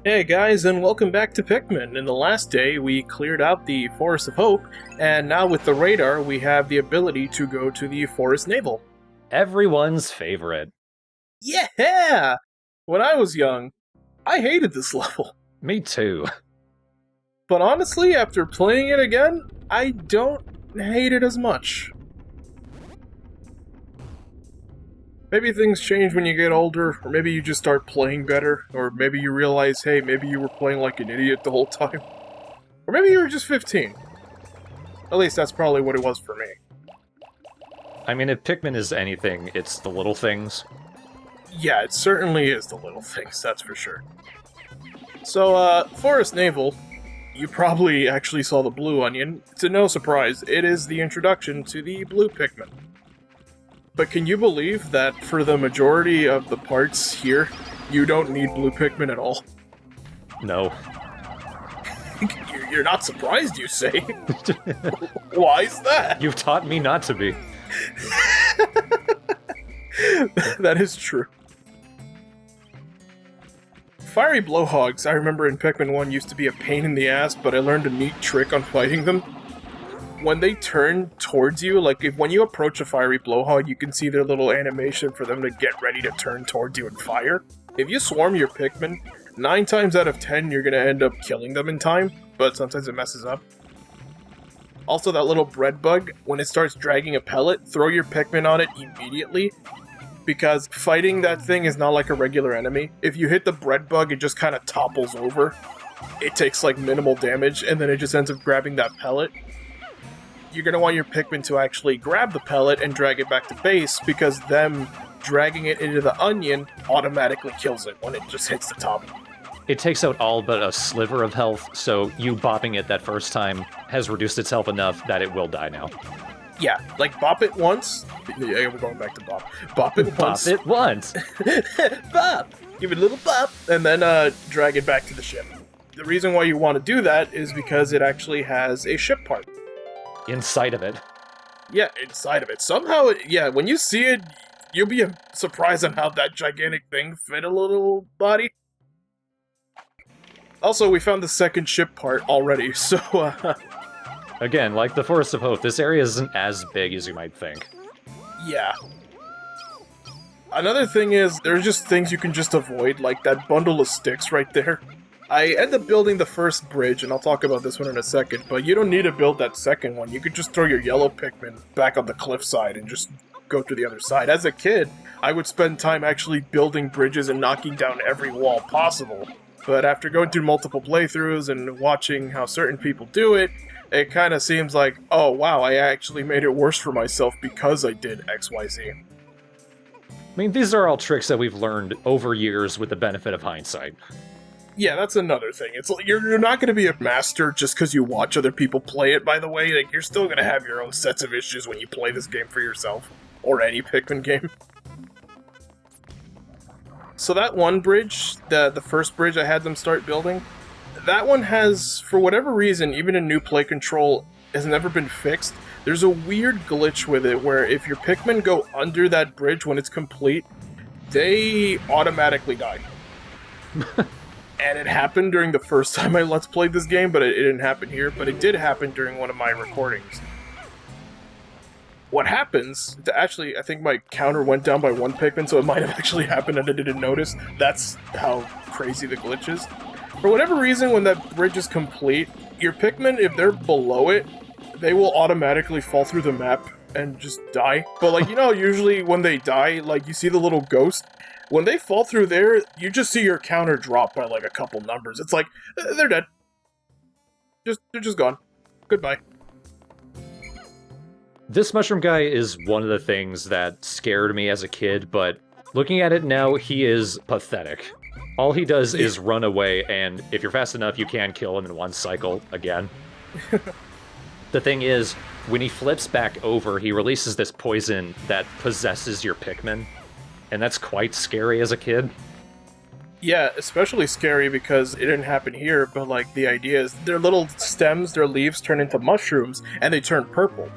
Hey guys, and welcome back to Pikmin. In the last day, we cleared out the Forest of Hope, and now with the radar, we have the ability to go to the Forest Navel. Everyone's favorite. Yeah! When I was young, I hated this level. Me too. But honestly, after playing it again, I don't hate it as much. Maybe things change when you get older, or maybe you just start playing better, or maybe you realize, hey, maybe you were playing like an idiot the whole time. Or maybe you were just 15. At least that's probably what it was for me. I mean, if Pikmin is anything, it's the little things. Yeah, it certainly is the little things, that's for sure. So, Forest Navel, you probably actually saw the blue onion. To no surprise, it is the introduction to the blue Pikmin. But can you believe that for the majority of the parts here, you don't need blue Pikmin at all? No. You're not surprised, you say? Why is that? You've taught me not to be. That is true. Fiery blowhogs, I remember in Pikmin 1 used to be a pain in the ass, but I learned a neat trick on fighting them. When they turn towards you, like when you approach a fiery blowhog, you can see their little animation for them to get ready to turn towards you and fire. If you swarm your Pikmin, 9 times out of 10 you're gonna end up killing them in time, but sometimes it messes up. Also, that little bread bug, when it starts dragging a pellet, throw your Pikmin on it immediately, because fighting that thing is not like a regular enemy. If you hit the bread bug, it just kind of topples over. It takes like minimal damage, and then it just ends up grabbing that pellet. You're going to want your Pikmin to actually grab the pellet and drag it back to base, because them dragging it into the onion automatically kills it when it just hits the top. It takes out all but a sliver of health, so you bopping it that first time has reduced its health enough that it will die now. Yeah, like bop it once. Yeah, we're going back to bop. Bop it once. Bop it once! Bop! Give it a little bop, and then drag it back to the ship. The reason why you want to do that is because it actually has a ship part. Inside of it. Yeah, inside of it. Somehow, yeah, when you see it, you'll be surprised on how that gigantic thing fit a little body. Also, we found the second ship part already, so, Again, like the Forest of Hope, this area isn't as big as you might think. yeah. Another thing is, there's just things you can just avoid, like that bundle of sticks right there. I end up building the first bridge, and I'll talk about this one in a second, but you don't need to build that second one. You could just throw your yellow Pikmin back on the cliffside and just go to the other side. As a kid, I would spend time actually building bridges and knocking down every wall possible. But after going through multiple playthroughs and watching how certain people do it, it kind of seems like, oh wow, I actually made it worse for myself because I did XYZ. I mean, these are all tricks that we've learned over years with the benefit of hindsight. Yeah, that's another thing. It's like you're not going to be a master just because you watch other people play it, by the way. Like, you're still going to have your own sets of issues when you play this game for yourself. Or any Pikmin game. So that one bridge, the first bridge I had them start building, that one has, for whatever reason, even in new play control, has never been fixed. There's a weird glitch with it where if your Pikmin go under that bridge when it's complete, they automatically die. And it happened during the first time I Let's Played this game, but it didn't happen here, but it did happen during one of my recordings. What happens, actually, I think my counter went down by 1 Pikmin, so it might have actually happened and I didn't notice. That's how crazy the glitch is. For whatever reason, when that bridge is complete, your Pikmin, if they're below it, they will automatically fall through the map and just die. But like, you know, usually when they die, like, you see the little ghost. When they fall through there, you just see your counter drop by like a couple numbers. It's like, they're dead. They're just gone. Goodbye. This mushroom guy is one of the things that scared me as a kid, but looking at it now, he is pathetic. All he does is run away, and if you're fast enough, you can kill him in one cycle again. The thing is, when he flips back over, he releases this poison that possesses your Pikmin, and that's quite scary as a kid. Yeah, especially scary because it didn't happen here, but like the idea is their little stems, their leaves turn into mushrooms, and they turn purple.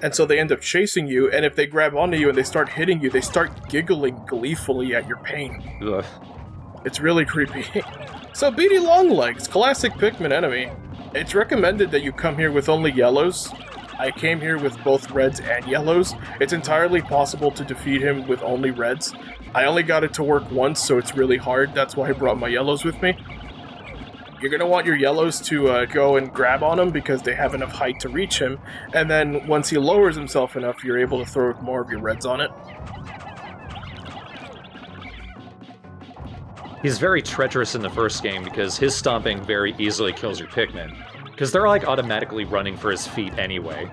And so they end up chasing you, and if they grab onto you and they start hitting you, they start giggling gleefully at your pain. Ugh. It's really creepy. So beady Longlegs, classic Pikmin enemy. It's recommended that you come here with only yellows. I came here with both reds and yellows. It's entirely possible to defeat him with only reds. I only got it to work once, so it's really hard. That's why I brought my yellows with me. You're going to want your yellows to go and grab on him because they have enough height to reach him, and then once he lowers himself enough, you're able to throw more of your reds on it. He's very treacherous in the first game because his stomping very easily kills your Pikmin. Because they're like automatically running for his feet anyway.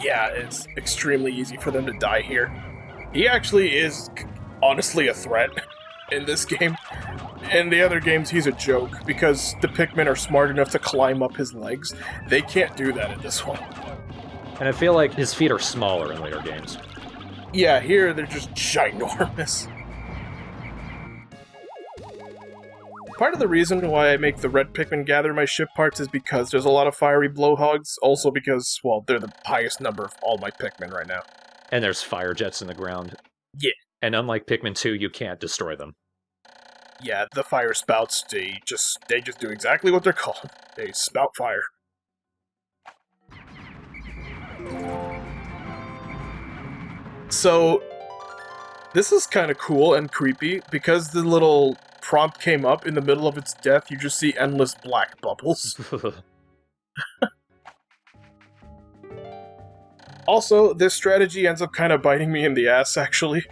Yeah, it's extremely easy for them to die here. He actually is honestly a threat in this game. In the other games, he's a joke because the Pikmin are smart enough to climb up his legs. They can't do that in this one. And I feel like his feet are smaller in later games. Yeah, here they're just ginormous. Part of the reason why I make the red Pikmin gather my ship parts is because there's a lot of fiery blowhogs, also because, well, they're the highest number of all my Pikmin right now. And there's fire jets in the ground. Yeah. And unlike Pikmin 2, you can't destroy them. Yeah, the fire spouts, they just do exactly what they're called. They spout fire. So, this is kind of cool and creepy, because the little prompt came up in the middle of its death, you just see endless black bubbles. Also, this strategy ends up kind of biting me in the ass, actually.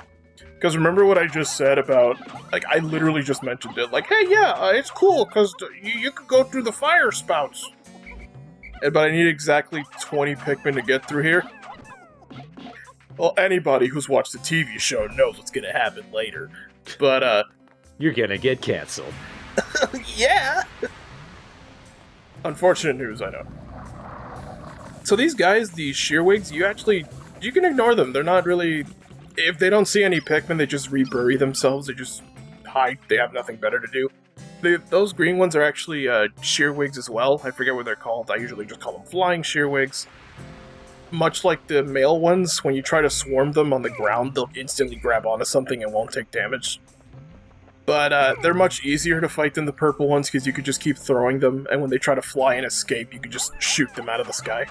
Because remember what I just said about, like, I literally just mentioned it, like, hey, yeah, it's cool, because you could go through the fire spouts. But I need exactly 20 Pikmin to get through here. Well, anybody who's watched the TV show knows what's gonna happen later. But, You're gonna get cancelled. yeah! Unfortunate news, I know. So these guys, these Shear Wigs, you can ignore them. They're not really... If they don't see any Pikmin, they just rebury themselves. They just hide. They have nothing better to do. Those green ones are actually Shear Wigs as well. I forget what they're called. I usually just call them Flying Shear Wigs. Much like the male ones, when you try to swarm them on the ground, they'll instantly grab onto something and won't take damage. But they're much easier to fight than the purple ones because you could just keep throwing them, and when they try to fly and escape, you can just shoot them out of the sky.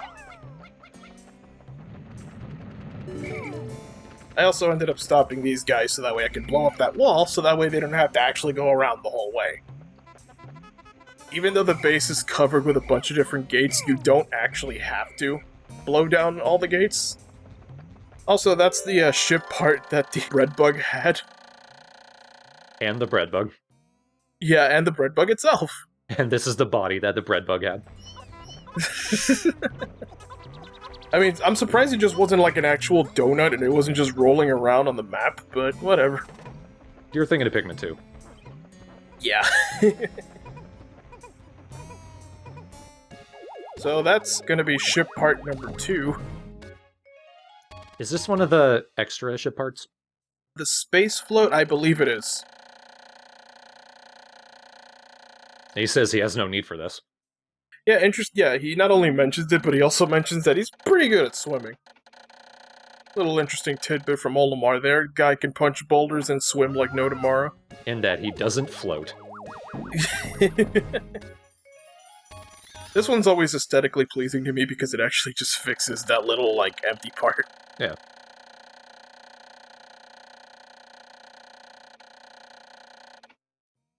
I also ended up stopping these guys so that way I could blow up that wall, so that way they don't have to actually go around the whole way. Even though the base is covered with a bunch of different gates, you don't actually have to blow down all the gates. Also, that's the ship part that the bread bug had. And the bread bug. Yeah, and the bread bug itself. And this is the body that the bread bug had. I mean, I'm surprised it just wasn't like an actual donut and it wasn't just rolling around on the map, but whatever. You're thinking of Pikmin 2. Yeah. So that's gonna be ship part number 2. Is this one of the extra ship parts? The space float, I believe it is. He says he has no need for this. Yeah, yeah, he not only mentions it, but he also mentions that he's pretty good at swimming. Little interesting tidbit from Olimar there. Guy can punch boulders and swim like no tomorrow. In that he doesn't float. This one's always aesthetically pleasing to me because it actually just fixes that little, like, empty part. Yeah.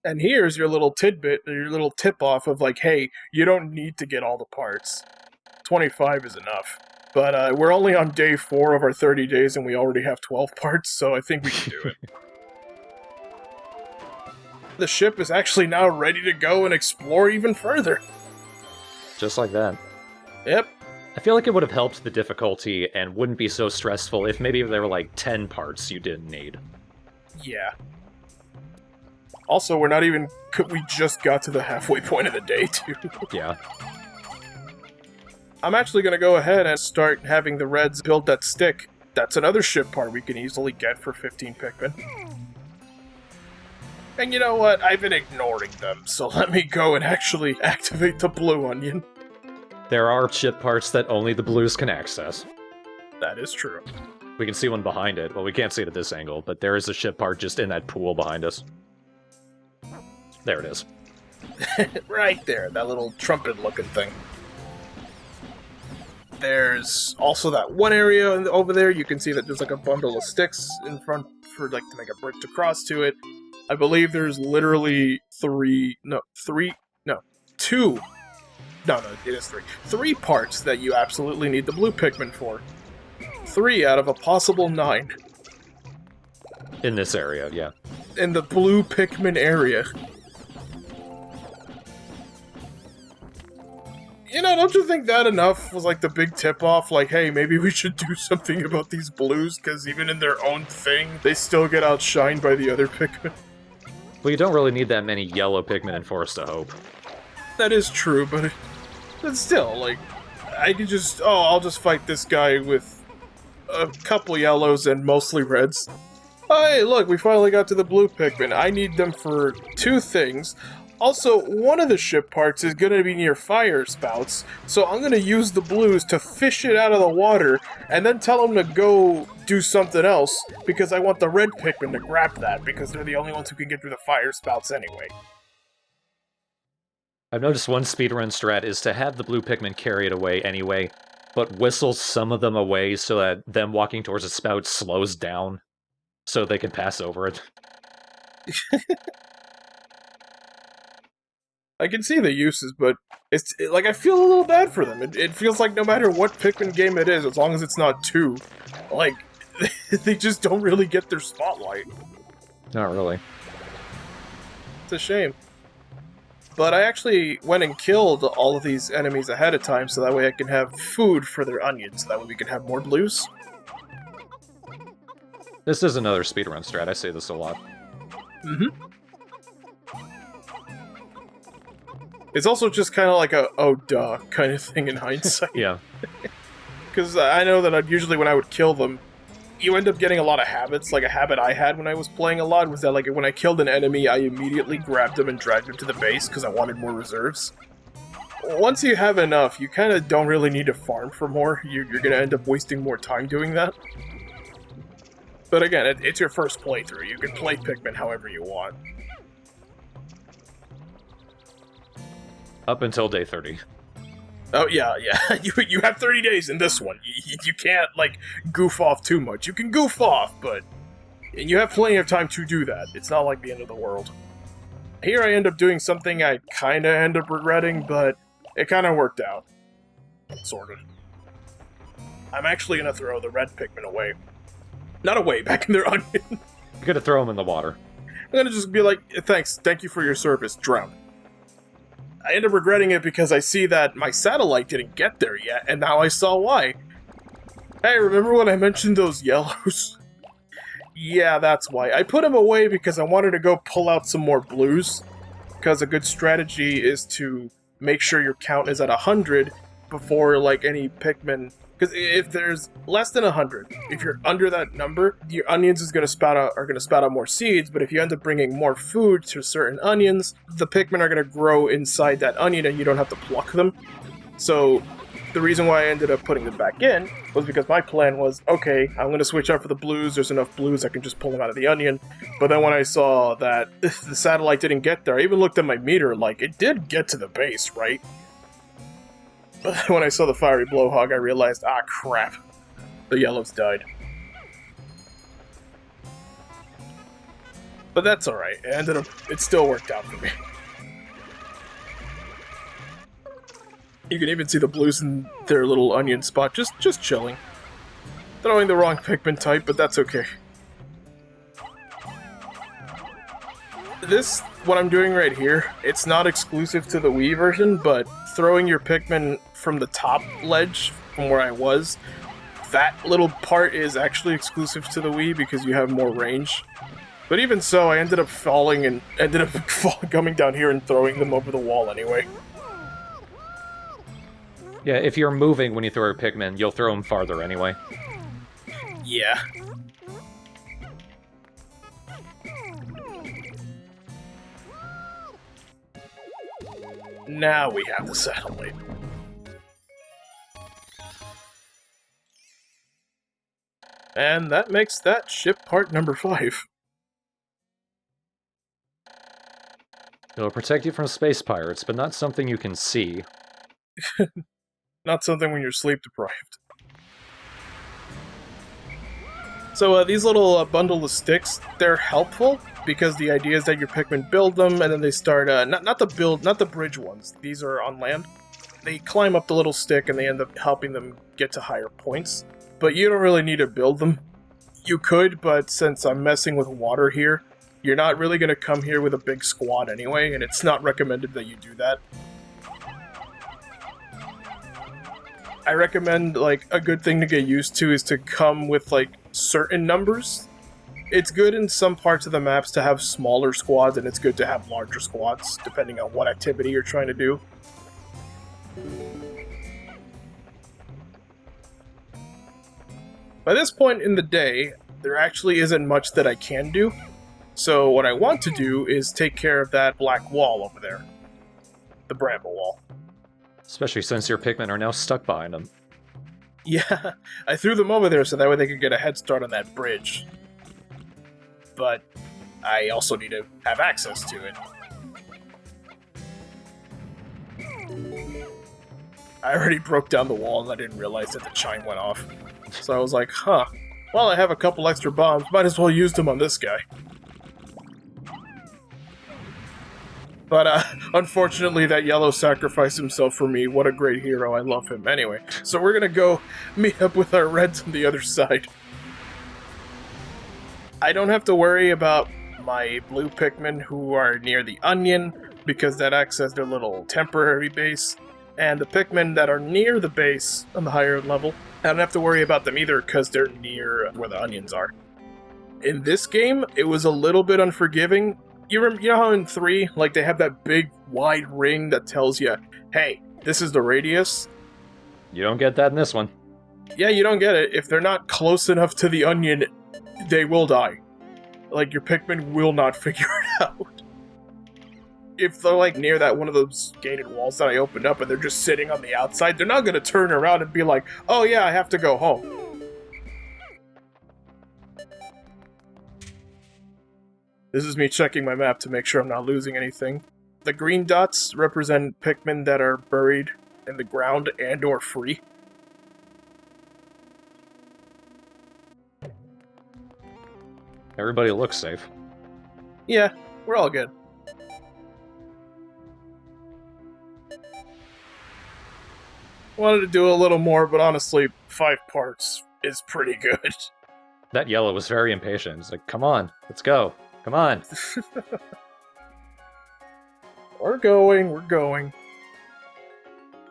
And here's your little tidbit, your little tip-off of like, hey, you don't need to get all the parts. 25 is enough. But we're only on day 4 of our 30 days and we already have 12 parts, so I think we can do it. The ship is actually now ready to go and explore even further. Just like that. Yep. I feel like it would have helped the difficulty and wouldn't be so stressful if maybe there were like 10 parts you didn't need. Yeah. Also, we just got to the halfway point of the day, too. Yeah. I'm actually going to go ahead and start having the Reds build that stick. That's another ship part we can easily get for 15 Pikmin. And you know what? I've been ignoring them, so let me go and actually activate the blue onion. There are ship parts that only the blues can access. That is true. We can see one behind it. Well, we can't see it at this angle, but there is a ship part just in that pool behind us. There it is. Right there, that little trumpet-looking thing. There's also that one area over there. You can see that there's like a bundle of sticks in front for like to make a bridge to cross to it. I believe there's literally two. No, it is three. 3 parts that you absolutely need the blue Pikmin for. 3 out of a possible 9. In this area, yeah. In the blue Pikmin area. You know, don't you think that enough was like the big tip-off? Like, hey, maybe we should do something about these blues, because even in their own thing, they still get outshined by the other Pikmin. Well, you don't really need that many yellow Pikmin in Forest of Hope. That is true, but still, like, I could just, I'll just fight this guy with a couple yellows and mostly reds. Hey, look, we finally got to the blue Pikmin. I need them for 2 things. Also, one of the ship parts is going to be near fire spouts, so I'm going to use the blues to fish it out of the water, and then tell them to go do something else, because I want the red Pikmin to grab that, because they're the only ones who can get through the fire spouts anyway. I've noticed one speedrun strat is to have the blue Pikmin carry it away anyway, but whistle some of them away so that them walking towards a spout slows down, so they can pass over it. I can see the uses, but it's like I feel a little bad for them. It feels like no matter what Pikmin game it is, as long as it's not 2, like, they just don't really get their spotlight. Not really. It's a shame. But I actually went and killed all of these enemies ahead of time, so that way I can have food for their onions, so that way we can have more blues. This is another speedrun strat, I say this a lot. Mm-hmm. It's also just kind of like a, oh duh, kind of thing in hindsight. Yeah. Because I know that usually when I would kill them, you end up getting a lot of habits. Like a habit I had when I was playing a lot was that like when I killed an enemy, I immediately grabbed them and dragged them to the base because I wanted more reserves. Once you have enough, you kind of don't really need to farm for more. You're going to end up wasting more time doing that. But again, it's your first playthrough. You can play Pikmin however you want. Up until day 30. Oh, yeah. You have 30 days in this one. You can't, like, goof off too much. You can goof off, but you have plenty of time to do that. It's not like the end of the world. Here I end up doing something I kind of end up regretting, but it kind of worked out. Sort of. I'm actually going to throw the red Pikmin away. Not away, back in their onion. You're gonna throw them in the water. I'm going to just be like, thank you for your service, drown. I end up regretting it because I see that my satellite didn't get there yet, and now I saw why. Hey, remember when I mentioned those yellows? Yeah, that's why. I put them away because I wanted to go pull out some more blues, because a good strategy is to make sure your count is at 100 before, like, any Pikmin... Because if there's less than 100, if you're under that number, your onions are going to spout out more seeds, but if you end up bringing more food to certain onions, the Pikmin are going to grow inside that onion and you don't have to pluck them. So the reason why I ended up putting them back in was because my plan was, okay, I'm going to switch out for the blues, there's enough blues I can just pull them out of the onion. But then when I saw that the satellite didn't get there, I even looked at my meter, like, it did get to the base, right? When I saw the fiery blowhog, I realized, crap. The yellows died. But that's alright. It still worked out for me. You can even see the blues in their little onion spot, just chilling. Throwing the wrong Pikmin type, but that's okay. What I'm doing right here, it's not exclusive to the Wii version, but throwing your Pikmin from the top ledge, from where I was, that little part is actually exclusive to the Wii because you have more range. But even so, I ended up falling and ended up coming down here and throwing them over the wall anyway. Yeah, if you're moving when you throw a Pikmin, you'll throw them farther anyway. Yeah. Now we have the satellite. And that makes that ship part number 5. It'll protect you from space pirates, but not something you can see. Not something when you're sleep deprived. So these little bundle of sticks, they're helpful because the idea is that your Pikmin build them and then they start, not the bridge ones, these are on land. They climb up the little stick and they end up helping them get to higher points. But you don't really need to build them. You could, but since I'm messing with water here, you're not really going to come here with a big squad anyway, and it's not recommended that you do that. I recommend, like, a good thing to get used to is to come with, like, certain numbers. It's good in some parts of the maps to have smaller squads, and it's good to have larger squads, depending on what activity you're trying to do. By this point in the day, there actually isn't much that I can do, so what I want to do is take care of that black wall over there. The bramble wall. Especially since your Pikmin are now stuck behind them. Yeah, I threw them over there so that way they could get a head start on that bridge. But I also need to have access to it. I already broke down the wall and I didn't realize that the chime went off. So I was like, huh, well, I have a couple extra bombs, might as well use them on this guy. But unfortunately, that yellow sacrificed himself for me. What a great hero. I love him. Anyway, so we're going to go meet up with our reds on the other side. I don't have to worry about my blue Pikmin who are near the onion, because that acts as their little temporary base. And the Pikmin that are near the base on the higher level, I don't have to worry about them either, because they're near where the onions are. In this game, it was a little bit unforgiving. You know how in 3, like, they have that big, wide ring that tells you, hey, this is the radius? You don't get that in this one. Yeah, you don't get it. If they're not close enough to the onion, they will die. Like, your Pikmin will not figure it out. If they're, like, near that one of those gated walls that I opened up and they're just sitting on the outside, they're not going to turn around and be like, oh yeah, I have to go home. This is me checking my map to make sure I'm not losing anything. The green dots represent Pikmin that are buried in the ground and or free. Everybody looks safe. Yeah, we're all good. Wanted to do a little more, but honestly, 5 parts is pretty good. That yellow was very impatient. It's like, come on, let's go. Come on. We're going.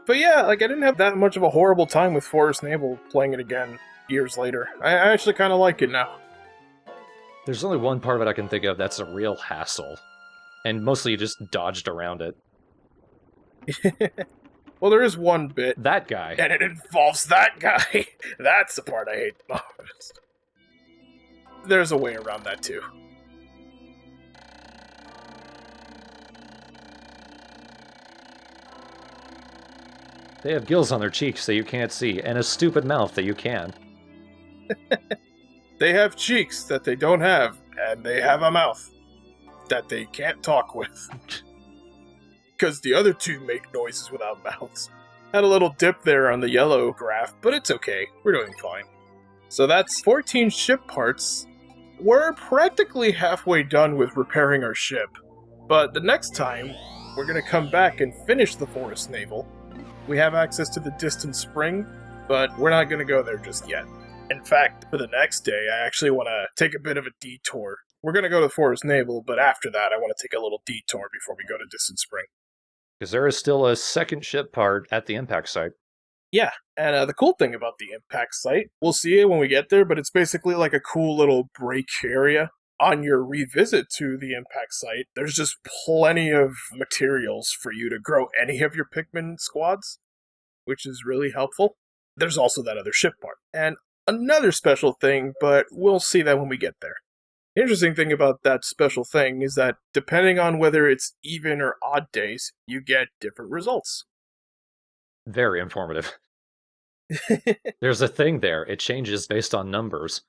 But yeah, like, I didn't have that much of a horrible time with Forest Navel playing it again years later. I actually kind of like it now. There's only one part of it I can think of that's a real hassle. And mostly you just dodged around it. Well, there is one bit. That guy. And it involves that guy. That's the part I hate most. There's a way around that too. They have gills on their cheeks that you can't see, and a stupid mouth that you can. They have cheeks that they don't have, and they have a mouth that they can't talk with. Because the other two make noises without mouths. Had a little dip there on the yellow graph, but it's okay. We're doing fine. So that's 14 ship parts. We're practically halfway done with repairing our ship. But the next time, we're going to come back and finish the Forest Navel. We have access to the distant spring, but we're not going to go there just yet. In fact, for the next day, I actually want to take a bit of a detour. We're going to go to the Forest Navel, but after that, I want to take a little detour before we go to distant spring. Because there is still a second ship part at the impact site. Yeah, and the cool thing about the impact site, we'll see it when we get there, but it's basically like a cool little break area. On your revisit to the impact site, there's just plenty of materials for you to grow any of your Pikmin squads, which is really helpful. There's also that other ship part. And another special thing, but we'll see that when we get there. The interesting thing about that special thing is that depending on whether it's even or odd days, you get different results. Very informative. There's a thing there. It changes based on numbers.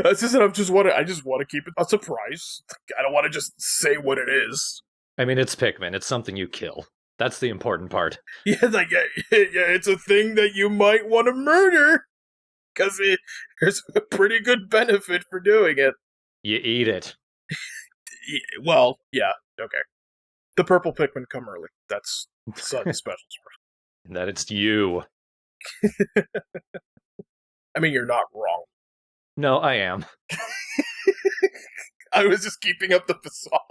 That's just I just want to keep it a surprise. I don't want to just say what it is. I mean, it's Pikmin. It's something you kill. That's the important part. Yeah, it's a thing that you might want to murder because there's a pretty good benefit for doing it. You eat it. Well, yeah, okay. The purple Pikmin come early. That's such special. That it's you. I mean, you're not wrong. No, I am. I was just keeping up the facade.